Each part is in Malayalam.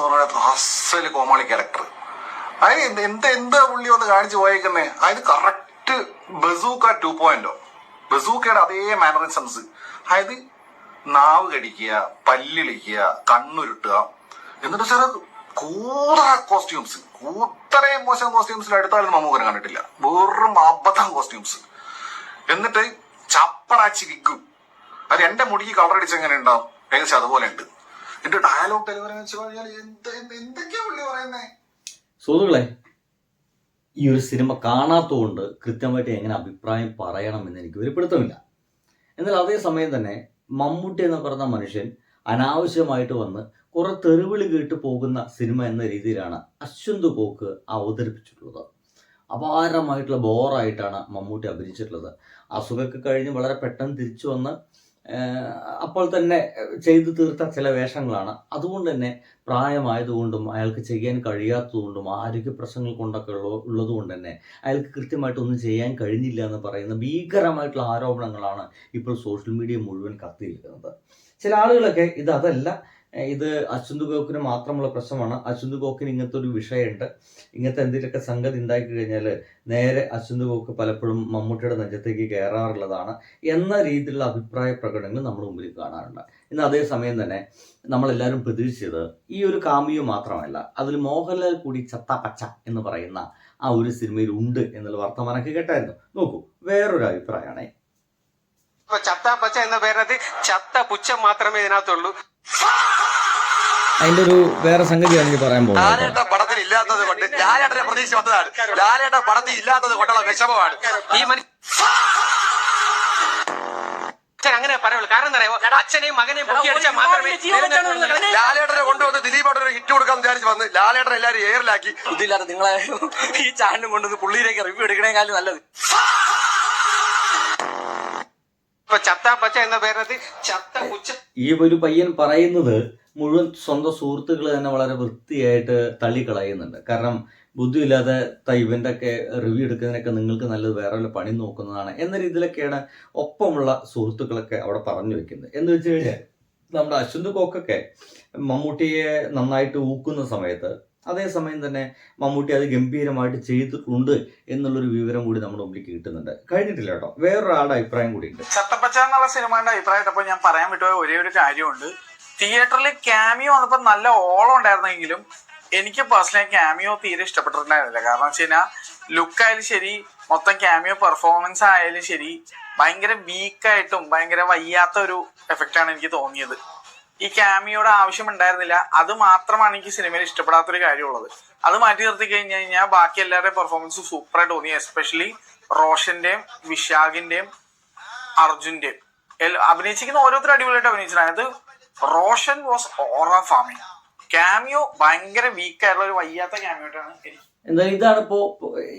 എന്ന് പറയുന്നത് അസല് കോമാളി ക്യാരക്ടർ. അതായത് എന്താ പുള്ളി ഒന്ന് കാണിച്ചു പോയേക്കുന്നേ. അതായത് കറക്റ്റ് ബസൂക്ക 2.0, ബസൂക്കയുടെ അതേ മാനറിസംസ്. അതായത് നാവ് കടിക്കുക, പല്ലിളിക്കുക, കണ്ണുരുട്ടുക, എന്നിട്ട് സാറ് കൂത്തറയും മോശം കോസ്റ്റ്യൂംസിൽ അടുത്താലും മമ്മൂക്കനെ കണ്ടിട്ടില്ല. വെറും അബദ്ധം കോസ്റ്റ്യൂംസ്. എന്നിട്ട് ചപ്പടാച്ചി വിഗും. അത് എന്റെ മുടിക്ക് കളർ അടിച്ചെങ്ങനെ ഉണ്ടാവും, ഏകദേശം അതുപോലെ ഉണ്ട്. എന്നിട്ട് ഡയലോഗ് ഡെലിവറി വെച്ച് കഴിഞ്ഞാൽ എന്തൊക്കെയാ പുള്ളി പറയുന്നേ. സുഹൃത്തുക്കളെ, ഈ ഒരു സിനിമ കാണാത്തതുകൊണ്ട് കൃത്യമായിട്ട് എങ്ങനെ അഭിപ്രായം പറയണമെന്ന് എനിക്ക് വെളിപ്പെടുത്തമില്ല. എന്നാൽ അതേസമയം തന്നെ മമ്മൂട്ടി എന്ന് പറയുന്ന മനുഷ്യൻ അനാവശ്യമായിട്ട് വന്ന് കുറെ തെറിവിളി കേട്ട് പോകുന്ന സിനിമ എന്ന രീതിയിലാണ് അശ്വന്ത് കോക്ക് അവതരിപ്പിച്ചിട്ടുള്ളത്. അപാരമായിട്ടുള്ള ബോറായിട്ടാണ് മമ്മൂട്ടി അഭിനയിച്ചിട്ടുള്ളത്. അസുഖമൊക്കെ കഴിഞ്ഞ് വളരെ പെട്ടെന്ന് തിരിച്ചു വന്ന് അപ്പോൾ തന്നെ ചെയ്തു തീർത്ത ചില വേഷങ്ങളാണ്. അതുകൊണ്ട് തന്നെ പ്രായമായതുകൊണ്ടും അയാൾക്ക് ചെയ്യാൻ കഴിയാത്തതുകൊണ്ടും ആരോഗ്യ പ്രശ്നങ്ങൾ കൊണ്ടൊക്കെ ഉള്ളതുകൊണ്ട് തന്നെ അയാൾക്ക് കൃത്യമായിട്ടൊന്നും ചെയ്യാൻ കഴിഞ്ഞില്ല എന്ന് പറയുന്ന ഭീകരമായിട്ടുള്ള ആരോപണങ്ങളാണ് ഇപ്പോൾ സോഷ്യൽ മീഡിയ മുഴുവൻ കത്തിയിരിക്കുന്നത്. ചില ആളുകളൊക്കെ അതല്ല, ഇത് അശ്വന്ത് കോക്കിന് മാത്രമുള്ള പ്രശ്നമാണ്, അശ്വന്ത് കോക്കിന് ഇങ്ങനത്തെ ഒരു വിഷയമുണ്ട്, ഇങ്ങനത്തെ എന്തെങ്കിലുമൊക്കെ സംഗതി ഉണ്ടാക്കി കഴിഞ്ഞാൽ നേരെ അശ്വന്ത് കോക്ക് പലപ്പോഴും മമ്മൂട്ടിയുടെ നെഞ്ചത്തേക്ക് കയറാറുള്ളതാണ് എന്ന രീതിയിലുള്ള അഭിപ്രായ പ്രകടനങ്ങൾ നമ്മൾ മുമ്പിൽ കാണാറുണ്ട്. ഇന്ന് അതേസമയം തന്നെ നമ്മളെല്ലാവരും പ്രതീക്ഷിച്ചത് ഈ ഒരു കാമിയോ മാത്രമല്ല, അതിൽ മോഹൻലാൽ കൂടി ചത്താപ്പച്ച എന്ന് പറയുന്ന ആ ഒരു സിനിമയിൽ ഉണ്ട് എന്നുള്ള വർത്തമാനമൊക്കെ കേട്ടായിരുന്നു. നോക്കൂ, വേറൊരു അഭിപ്രായമാണ്. ചത്താപ്പച്ച എന്ന പേരത് ചത്ത പുച്ഛം മാത്രമേ ഇതിനകത്തുള്ളൂ. അതിന്റെ ഒരു വേറെ സംഗതിയാണെങ്കിൽ പറയാൻ പോകുന്നത് ലാലേട്ട പടത്തിൽ ഇല്ലാത്തത് കൊണ്ട്, ലാലേട്ടനെ പ്രതീക്ഷ വന്നതാണ്, ലാലേട്ട പടത്തിൽ ഇല്ലാത്തത് കൊണ്ടുള്ള വിഷമമാണ് ഈ മനുഷ്യൻ അങ്ങനെ പറയുള്ളൂ. കാരണം എന്താ പറയുക, അച്ഛനെയും മകനെയും പൊക്കി അടിച്ചാൽ മാത്രമേ ലാലേട്ടനെ കൊണ്ടുവന്ന് ദിലീപേട്ടനെ ഹിറ്റ് കൊടുക്കാൻ വിചാരിച്ച് വന്ന് ലാലേട്ടൻ എല്ലാവരും എയറിലാക്കി. ഇതില്ലാതെ നിങ്ങളെ ഈ ചാനലും കൊണ്ടുവന്ന് പുള്ളിയിലേക്ക് റിവ്യൂ എടുക്കണേക്കാളും നല്ലത്. ചത്താപ്പച്ച എന്ന പേരത് ചത്ത പുച്ഛ. ഈ ഒരു പയ്യൻ പറയുന്നത് മുഴുവൻ സ്വന്തം സുഹൃത്തുക്കൾ തന്നെ വളരെ വൃത്തിയായിട്ട് തള്ളിക്കളയുന്നുണ്ട്. കാരണം ബുദ്ധിയില്ലാതെ ഇവൻ്റെ ഒക്കെ റിവ്യൂ എടുക്കുന്നതിനൊക്കെ നിങ്ങൾക്ക് നല്ലത് വേറെ വല്ല പണി നോക്കുന്നതാണ് എന്ന രീതിയിലൊക്കെയാണ് ഒപ്പമുള്ള സുഹൃത്തുക്കളൊക്കെ അവിടെ പറഞ്ഞു വെക്കുന്നത്. എന്ന് വെച്ച് കഴിഞ്ഞാൽ നമ്മുടെ അശ്വന്ത് കോക്കൊക്കെ മമ്മൂട്ടിയെ നന്നായിട്ട് ഊക്കുന്ന സമയത്ത് അതേസമയം തന്നെ മമ്മൂട്ടി അത് ഗംഭീരമായിട്ട് ചെയ്തിട്ടുണ്ട് എന്നുള്ളൊരു വിവരം കൂടി നമ്മുടെ മുമ്പിലേക്ക് കിട്ടുന്നുണ്ട്. കഴിഞ്ഞിട്ടില്ല കേട്ടോ, വേറൊരാളുടെ അഭിപ്രായം കൂടി ഉണ്ട്. ചത്തപ്പച്ച എന്നുള്ള സിനിമയുടെ അഭിപ്രായമായിട്ടപ്പോൾ ഞാൻ പറയാൻ വിട്ടുപോയ ഒരേ ഒരു കാര്യമുണ്ട്. തിയേറ്ററിൽ ക്യാമിയോ വന്നപ്പോൾ നല്ല ഓളം ഉണ്ടായിരുന്നെങ്കിലും എനിക്ക് പേഴ്സണലി ക്യാമിയോ തീരെ ഇഷ്ടപ്പെട്ടിട്ടുണ്ടായിരുന്നില്ല. കാരണം വെച്ച് കഴിഞ്ഞാൽ ലുക്കായാലും ശരി, മൊത്തം ക്യാമിയോ പെർഫോമൻസ് ആയാലും ശരി, ഭയങ്കര വീക്കായിട്ടും ഭയങ്കര വയ്യാത്ത ഒരു എഫക്റ്റാണ് എനിക്ക് തോന്നിയത്. ഈ ക്യാമിയോയുടെ ആവശ്യം ഉണ്ടായിരുന്നില്ല. അത് മാത്രമാണ് എനിക്ക് സിനിമയിൽ ഇഷ്ടപ്പെടാത്തൊരു കാര്യമുള്ളത്. അത് മാറ്റി നിർത്തി കഴിഞ്ഞ് കഴിഞ്ഞാൽ ബാക്കി എല്ലാവരുടെയും പെർഫോമൻസ് സൂപ്പറായിട്ട് തോന്നി. എസ്പെഷ്യലി റോഷന്റെയും വിശാഖിന്റെയും അർജുന്റെയും അഭിനയിച്ചിരിക്കുന്ന ഓരോരുത്തരും അടിപൊളിയായിട്ട് അഭിനയിച്ചത്. Roshan was aura farming. Cameo ഭയങ്കര വീക്കായിട്ടുള്ള ഒരു വയ്യാത്ത ക്യാമിയോട്ടാണ് എനിക്ക്. എന്തായാലും ഇതാണിപ്പോ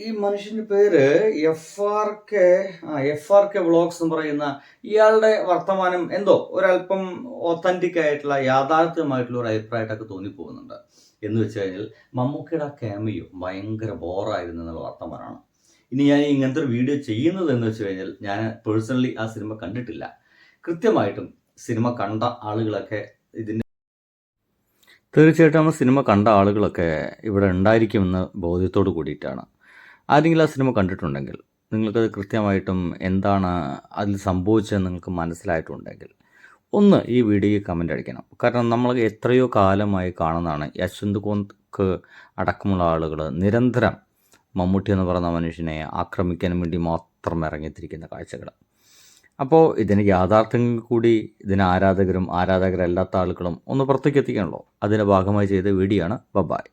ഈ മനുഷ്യന്റെ പേര് FRK വ്ളോഗ്സ് എന്ന് പറയുന്ന ഇയാളുടെ വർത്തമാനം എന്തോ ഒരല്പം ഒത്തന്റിക് ആയിട്ടുള്ള യാഥാർത്ഥ്യമായിട്ടുള്ള ഒരു അഭിപ്രായമായിട്ടൊക്കെ തോന്നിപ്പോകുന്നുണ്ട്. എന്ന് വെച്ച് കഴിഞ്ഞാൽ മമ്മൂക്കയുടെ ക്യാമിയോ ഭയങ്കര ബോറായിരുന്നു എന്നുള്ള വർത്തമാനമാണ്. ഇനി ഞാൻ ഇങ്ങനത്തെ ഒരു വീഡിയോ ചെയ്യുന്നത് എന്ന് വെച്ച് കഴിഞ്ഞാൽ ഞാൻ പേഴ്സണലി ആ സിനിമ കണ്ടിട്ടില്ല. കൃത്യമായിട്ടും സിനിമ കണ്ട ആളുകളൊക്കെ തീർച്ചയായിട്ടും സിനിമ കണ്ട ആളുകളൊക്കെ ഇവിടെ ഉണ്ടായിരിക്കുമെന്ന് ബോധ്യത്തോട് കൂടിയിട്ടാണ്. ആരെങ്കിലും ആ സിനിമ കണ്ടിട്ടുണ്ടെങ്കിൽ നിങ്ങൾക്കത് കൃത്യമായിട്ടും എന്താണ് അതിൽ സംഭവിച്ചതെന്ന് നിങ്ങൾക്ക് മനസ്സിലായിട്ടുണ്ടെങ്കിൽ ഒന്ന് ഈ വീഡിയോയ്ക്ക് കമൻ്റ് അടിക്കണം. കാരണം നമ്മൾ എത്രയോ കാലമായി കാണുന്നതാണ് അശ്വന്ത് കോക്ക് അടക്കമുള്ള ആളുകൾ നിരന്തരം മമ്മൂട്ടി എന്ന് പറയുന്ന മനുഷ്യനെ ആക്രമിക്കാൻ വേണ്ടി മാത്രം ഇറങ്ങിത്തിരിക്കുന്ന കാഴ്ചകൾ. അപ്പോൾ ഇതിന് യാഥാർത്ഥ്യങ്ങൾ കൂടി ഇതിന് ആരാധകരല്ലാത്ത ആളുകളും ഒന്ന് പുറത്തേക്ക് എത്തിക്കണമല്ലോ. അതിൻ്റെ ഭാഗമായി ചെയ്ത വീഡിയോ ആണ്. ബൈ.